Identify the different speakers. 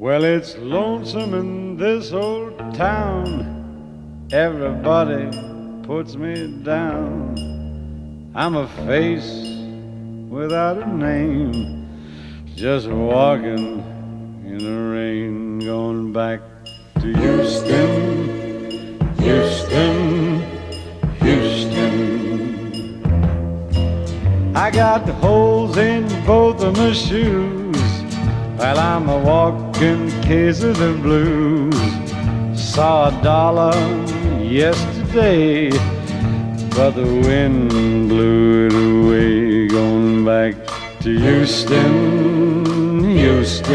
Speaker 1: Well, it's lonesome in this old town. Everybody puts me down. I'm a face without a name, just walking in the rain, going back to Houston, Houston, Houston. I got holes in both of my shoes, while I'm a walking case of the blues. Saw $1 yesterday, but the wind blew it away. Going back to Houston, Houston.